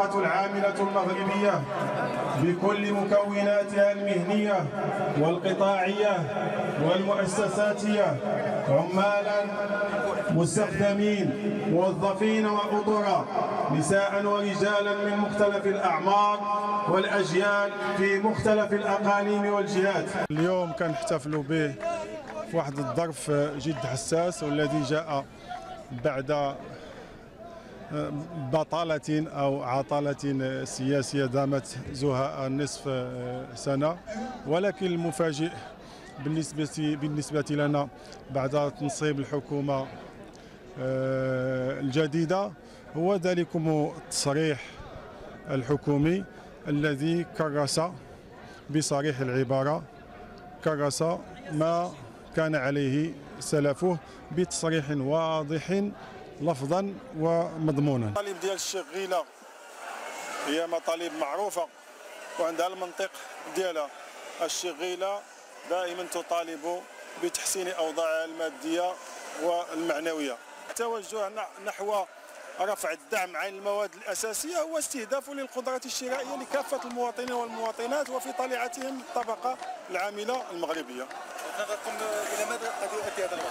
العاملة المغربية بكل مكوناتها المهنية والقطاعية والمؤسساتية، عمالا، مستخدمين، موظفين وأطراء، نساء ورجالا من مختلف الأعمار والأجيال في مختلف الأقاليم والجهات. اليوم كنحتفلوا به في واحد الظرف جد حساس، والذي جاء بعد بطالة أو عطلة سياسية دامت زهاء نصف سنة. ولكن المفاجئ بالنسبة لنا بعد تنصيب الحكومة الجديدة هو ذلكم التصريح الحكومي الذي كرس بصريح العبارة كرس ما كان عليه سلفه بتصريح واضح لفظا ومضمونا. المطالب ديال الشغيله هي مطالب معروفه وعندها المنطق ديالها. الشغيله دائما تطالب بتحسين اوضاعها الماديه والمعنويه. التوجه نحو رفع الدعم عن المواد الاساسيه هو استهداف للقدرات الشرائيه لكافه المواطنين والمواطنات وفي طليعتهم الطبقه العامله المغربيه. الى ماذا قد يؤدي هذا الوضع؟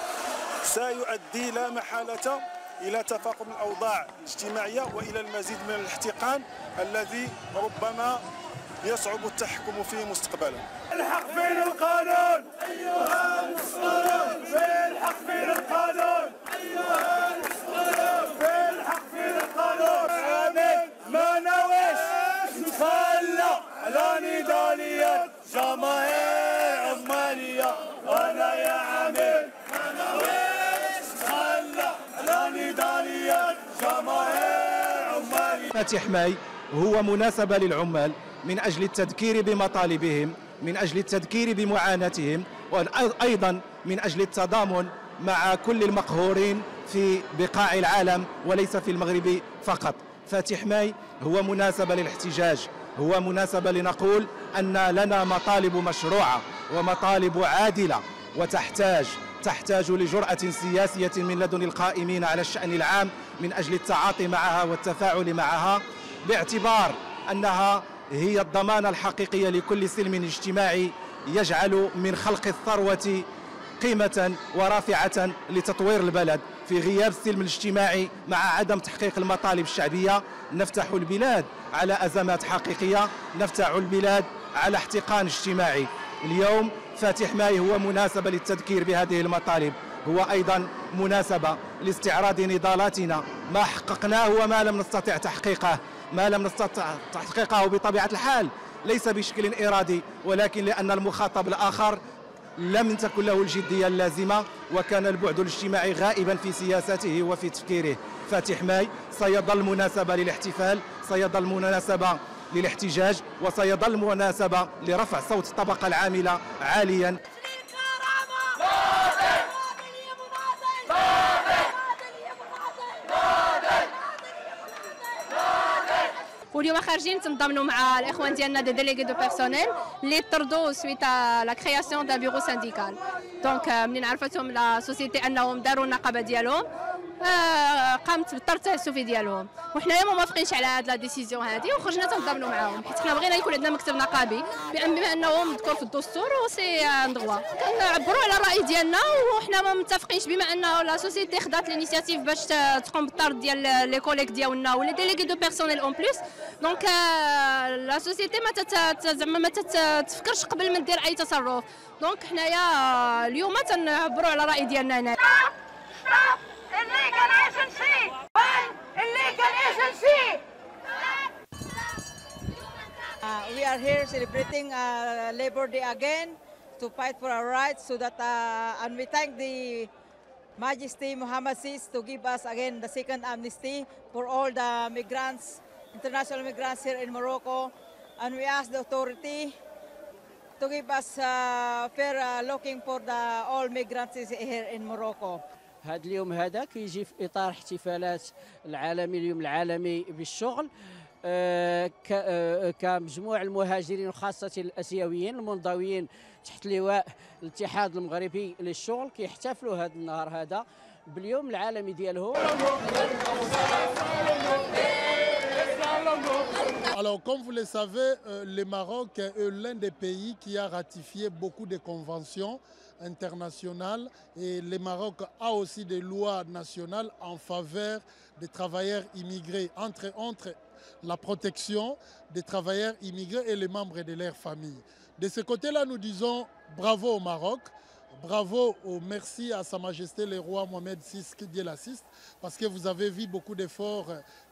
سيؤدي لا محاله إلى تفاقم الأوضاع الاجتماعية وإلى المزيد من الاحتقان الذي ربما يصعب التحكم فيه مستقبلا. الحق فين القانون؟ أيها المسؤولون فين الحق فين القانون؟ أيها المسؤولون فين الحق فين القانون؟ عامل ما نويش نتخلى على نضاليات جماهير عمالية. أنا يا عامل ما نويش فاتح ماي هو مناسبة للعمال من أجل التذكير بمطالبهم، من أجل التذكير بمعاناتهم، وأيضا من أجل التضامن مع كل المقهورين في بقاع العالم وليس في المغرب فقط. فاتح ماي هو مناسبة للاحتجاج، هو مناسبة لنقول أن لنا مطالب مشروعة ومطالب عادلة، تحتاج لجرأة سياسية من لدن القائمين على الشأن العام من أجل التعاطي معها والتفاعل معها، باعتبار أنها هي الضمانة الحقيقية لكل سلم اجتماعي يجعل من خلق الثروة قيمة ورافعة لتطوير البلد. في غياب السلم الاجتماعي مع عدم تحقيق المطالب الشعبية نفتح البلاد على أزمات حقيقية، نفتح البلاد على احتقان اجتماعي. اليوم فاتح ماي هو مناسبة للتذكير بهذه المطالب، هو أيضا مناسبة لاستعراض نضالاتنا، ما حققناه وما لم نستطع تحقيقه. ما لم نستطع تحقيقه بطبيعة الحال ليس بشكل إرادي، ولكن لأن المخاطب الآخر لم تكن له الجدية اللازمة وكان البعد الاجتماعي غائبا في سياساته وفي تفكيره. فاتح ماي سيظل مناسبة للاحتفال، سيظل مناسبة للاحتجاج، وسيظل مناسبة لرفع صوت الطبقة العاملة عاليا. واليوم خارجين تنضمنوا مع الاخوان ديالنا دي ديليغي دو بيرسونيل اللي طردوا سويت لا كرياسيون دان بيرو سانديكال. دونك منين عرفتهم لا سوسيتي انهم داروا النقابه ديالهم قامت بالطرد التعسفي ديالهم، وحنايا ما موافقينش على هاد لا ديسيزيون هادي وخرجنا تنضمنوا معاهم، حيت حنا بغينا يكون عندنا مكتب نقابي بما انه مذكور في الدستور وسي ندغوا كنعبروا على الراي ديالنا، وحنا ما متفقينش بما انه لا سوسيتي خدات الانيسياتيف باش تقوم بالطرد ديال لي كوليك ديالنا ولي ديليغي دو بيرسونيل اون بليس. دونك لا سوسيتي زعما ما تتفكرش قبل ما دير اي تصرف. دونك حنايا اليوم تنعبروا على الراي ديالنا هنا. Illegal agency! Illegal agency! We are here celebrating Labor Day again to fight for our rights, so that and we thank the Majesty Mohammed VI to give us again the second amnesty for all the migrants, international migrants here in Morocco, and we ask the authority to give us fair looking for the all migrants here in Morocco. هذا اليوم هذا كيجي في اطار احتفالات العالمي اليوم العالمي بالشغل، كمجموع المهاجرين وخاصه الاسيويين المنضويين تحت لواء الاتحاد المغربي للشغل كيحتفلوا هذا النهار هذا باليوم العالمي ديالهم. Alors, comme vous le savez, le Maroc est l'un des pays qui a ratifié beaucoup de conventions internationales et le Maroc a aussi des lois nationales en faveur des travailleurs immigrés, entre autres la protection des travailleurs immigrés et les membres de leur famille. De ce côté-là, nous disons bravo au Maroc. Bravo, merci à Sa Majesté le roi Mohamed VI, Dieu l'assiste, parce que vous avez vu beaucoup d'efforts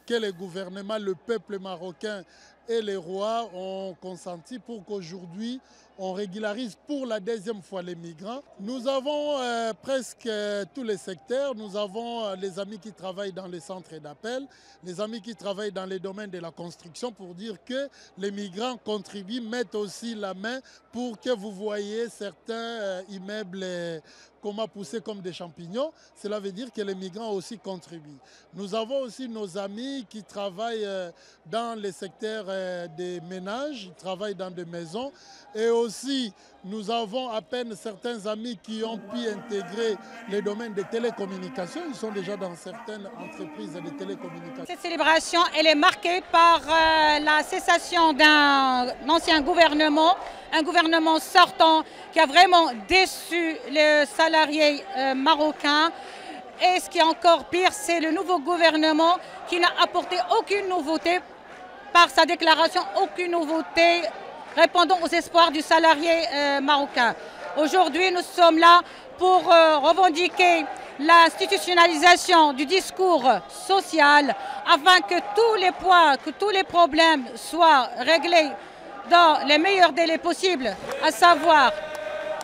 que le gouvernement, le peuple marocain et les rois ont consenti pour qu'aujourd'hui on régularise pour la deuxième fois les migrants. Nous avons presque tous les secteurs. Nous avons les amis qui travaillent dans les centres d'appel, les amis qui travaillent dans les domaines de la construction pour dire que les migrants contribuent, mettent aussi la main pour que vous voyez certains immeubles comment pousser comme des champignons. Cela veut dire que les migrants aussi contribuent. Nous avons aussi nos amis qui travaillent dans les secteurs des ménages, ils travaillent dans des maisons. Et aussi, nous avons à peine certains amis qui ont pu intégrer les domaines des télécommunications. Ils sont déjà dans certaines entreprises de télécommunications. Cette célébration, elle est marquée par la cessation d'un ancien gouvernement, un gouvernement sortant qui a vraiment déçu les salariés marocains. Et ce qui est encore pire, c'est le nouveau gouvernement qui n'a apporté aucune nouveauté par sa déclaration, aucune nouveauté répondant aux espoirs du salarié marocain. Aujourd'hui, nous sommes là pour revendiquer l'institutionnalisation du discours social afin que tous les points, que tous les problèmes soient réglés dans les meilleurs délais possibles, à savoir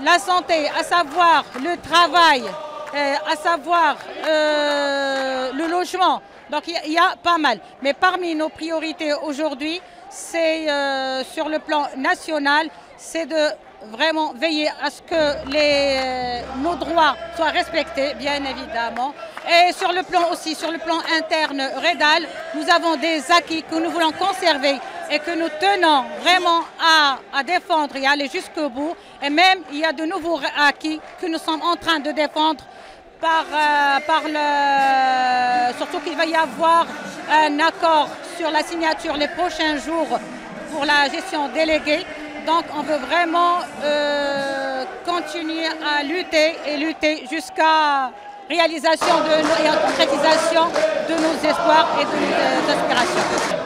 la santé, à savoir le travail, à savoir le logement. Donc il y a pas mal. Mais parmi nos priorités aujourd'hui, c'est sur le plan national, c'est de vraiment veiller à ce que nos droits soient respectés, bien évidemment. Et sur le plan aussi, sur le plan interne REDAL, nous avons des acquis que nous voulons conserver et que nous tenons vraiment à défendre et à aller jusqu'au bout. Et même, il y a de nouveaux acquis que nous sommes en train de défendre surtout qu'il va y avoir un accord sur la signature les prochains jours pour la gestion déléguée. Donc on veut vraiment continuer à lutter et lutter jusqu'à réalisation et concrétisation de nos espoirs et de nos aspirations.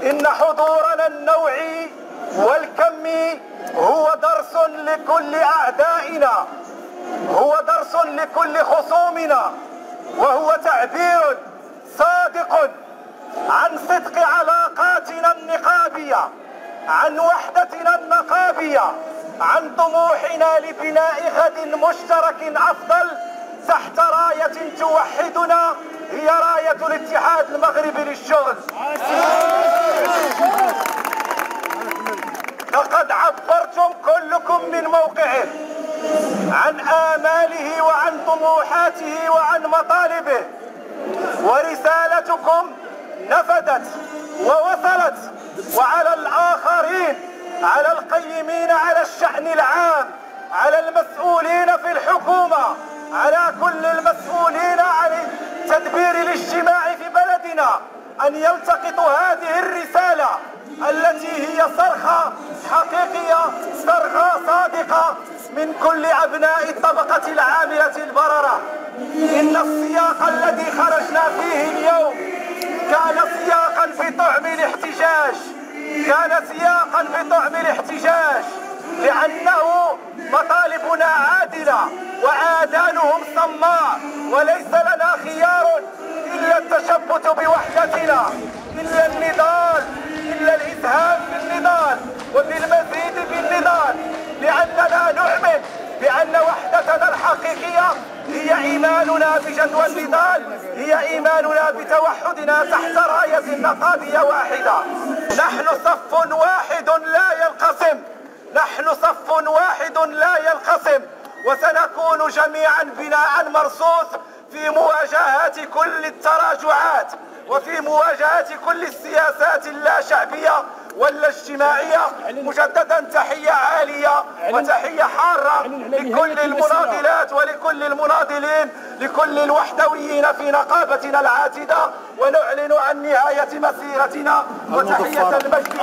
إن حضورنا النوعي والكمي هو درس لكل أعدائنا، هو درس لكل خصومنا، وهو تعبير صادق عن صدق علاقاتنا النقابية، عن وحدتنا النقابية، عن طموحنا لبناء غد مشترك أفضل تحت راية توحدنا هي راية الاتحاد المغربي للشغل. لقد عبرتم كلكم من موقعه عن آماله وعن طموحاته وعن مطالبه، ورسالتكم نفذت ووصلت، وعلى الآخرين، على القيمين على الشأن العام، على المسؤولين في الحكومة، على كل المسؤولين عن التدبير الاجتماعي في بلدنا أن يلتقطوا هذه الرسالة التي هي صرخة حقيقية، صرخة صادقة من كل أبناء الطبقة العاملة البررة. إن السياق الذي خرجنا فيه اليوم كان سياقا بطعم الاحتجاج، كان سياقا بطعم الاحتجاج، لأنه مطالبنا عادلة وآذانهم صماء، وليس لنا خيار إلا التشبث بوحدتنا، إلا النضال، إلا الإسهام بالنضال وبالمزيد بالنضال، لأننا نؤمن بأن وحدتنا الحقيقية هي إيماننا بجدوى النضال، هي إيماننا بتوحدنا تحت راية نقابية واحدة. نحن صف واحد لا ينقسم، نحن صف واحد لا ينقسم، وسنكون جميعا بناء مرصوص في مواجهة كل التراجعات وفي مواجهة كل السياسات اللا شعبية ولا اجتماعية. مجددا تحية عالية وتحية حارة لكل المناضلات ولكل المناضلين، لكل الوحدويين في نقابتنا العاتدة، ونعلن عن نهاية مسيرتنا وتحية المجد.